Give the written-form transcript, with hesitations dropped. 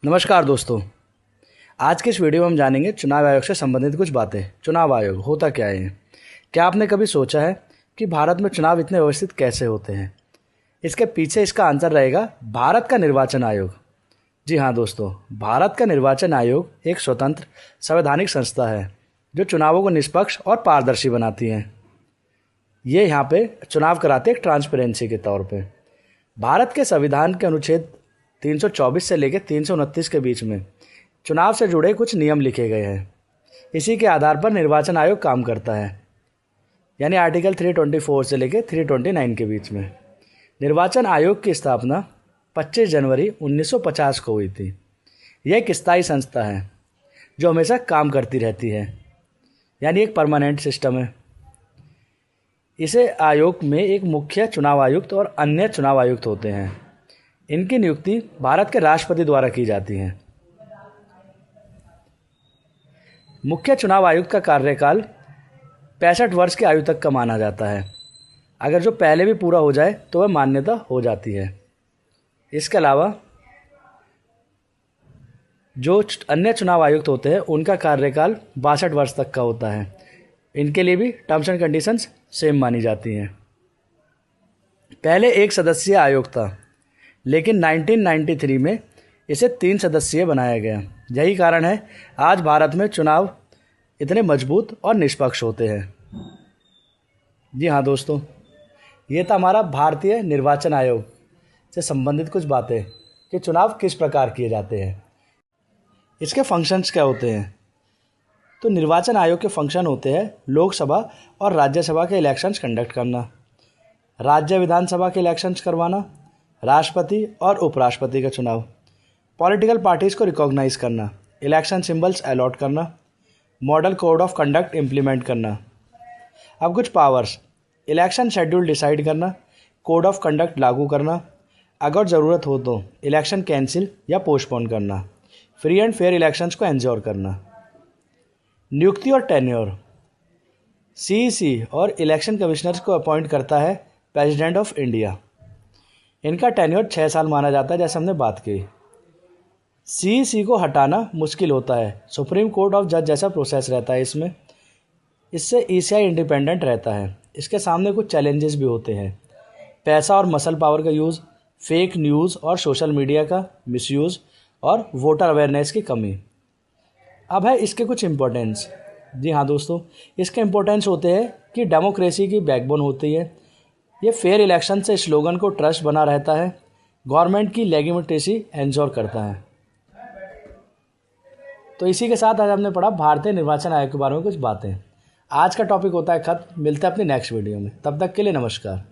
नमस्कार दोस्तों। आज के इस वीडियो में हम जानेंगे चुनाव आयोग से संबंधित कुछ बातें। चुनाव आयोग होता क्या है? क्या आपने कभी सोचा है कि भारत में चुनाव इतने व्यवस्थित कैसे होते हैं? इसके पीछे इसका आंसर रहेगा भारत का निर्वाचन आयोग। जी हाँ दोस्तों, भारत का निर्वाचन आयोग एक स्वतंत्र संवैधानिक संस्था है जो चुनावों को निष्पक्ष और पारदर्शी बनाती है। ये यहाँ पे चुनाव कराते हैं ट्रांसपेरेंसी के तौर पे। भारत के संविधान के अनुच्छेद 324 से लेकर 329 के बीच में चुनाव से जुड़े कुछ नियम लिखे गए हैं। इसी के आधार पर निर्वाचन आयोग काम करता है, यानी आर्टिकल 324 से लेकर 329 के बीच में। निर्वाचन आयोग की स्थापना 25 जनवरी 1950 को हुई थी। यह एक स्थायी संस्था है जो हमेशा काम करती रहती है, यानी एक परमानेंट सिस्टम है। इसे आयोग में एक मुख्य चुनाव आयुक्त और अन्य चुनाव आयुक्त होते हैं। इनकी नियुक्ति भारत के राष्ट्रपति द्वारा की जाती है। मुख्य चुनाव आयुक्त का कार्यकाल 65 वर्ष की आयु तक का माना जाता है। अगर जो पहले भी पूरा हो जाए तो वह मान्यता हो जाती है। इसके अलावा जो अन्य चुनाव आयुक्त होते हैं उनका कार्यकाल 62 वर्ष तक का होता है। इनके लिए भी टर्म्स एंड कंडीशंस सेम मानी जाती हैं। पहले एक सदस्यीय आयोग था, लेकिन 1993 में इसे 3 सदस्यीय बनाया गया। यही कारण है आज भारत में चुनाव इतने मजबूत और निष्पक्ष होते हैं। जी हाँ दोस्तों, ये था हमारा भारतीय निर्वाचन आयोग से संबंधित कुछ बातें कि चुनाव किस प्रकार किए जाते हैं, इसके फंक्शंस क्या होते हैं। तो निर्वाचन आयोग के फंक्शन होते हैं लोकसभा और राज्यसभा के इलेक्शंस कंडक्ट करना, राज्य विधानसभा के इलेक्शंस करवाना, राष्ट्रपति और उपराष्ट्रपति का चुनाव, पॉलिटिकल पार्टीज़ को रिकॉग्नाइज करना, इलेक्शन सिंबल्स अलॉट करना, model code of conduct implement करना। अब कुछ पावर्स: इलेक्शन शेड्यूल डिसाइड करना, कोड ऑफ कंडक्ट लागू करना, अगर ज़रूरत हो तो इलेक्शन कैंसिल या पोस्टपोन करना, फ्री एंड फेयर इलेक्शंस को एंश्योर करना। नियुक्ति और टेन्योर: सीईसी और इलेक्शन कमिश्नर्स को अपॉइंट करता है प्रेसिडेंट ऑफ इंडिया। इनका टेन्योर 6 साल माना जाता है, जैसे हमने बात की। सीईसी को हटाना मुश्किल होता है, सुप्रीम कोर्ट ऑफ जज जैसा प्रोसेस रहता है इसमें। इससे ईसीआई इंडिपेंडेंट रहता है। इसके सामने कुछ चैलेंजेस भी होते हैं: पैसा और मसल पावर का यूज़, फेक न्यूज़ और सोशल मीडिया का मिसयूज़ और वोटर अवेयरनेस की कमी। अब है इसके कुछ इम्पोर्टेंस। जी हाँ दोस्तों, इसके इम्पोर्टेंस होते हैं कि डेमोक्रेसी की बैकबोन होती है। ये फेयर इलेक्शन से स्लोगन को ट्रस्ट बना रहता है, गवर्नमेंट की लेजिटिमेसी एंश्योर करता है। तो इसी के साथ आज हमने पढ़ा भारतीय निर्वाचन आयोग के बारे में कुछ बातें। आज का टॉपिक होता है खत्म। मिलते हैं अपनी नेक्स्ट वीडियो में, तब तक के लिए नमस्कार।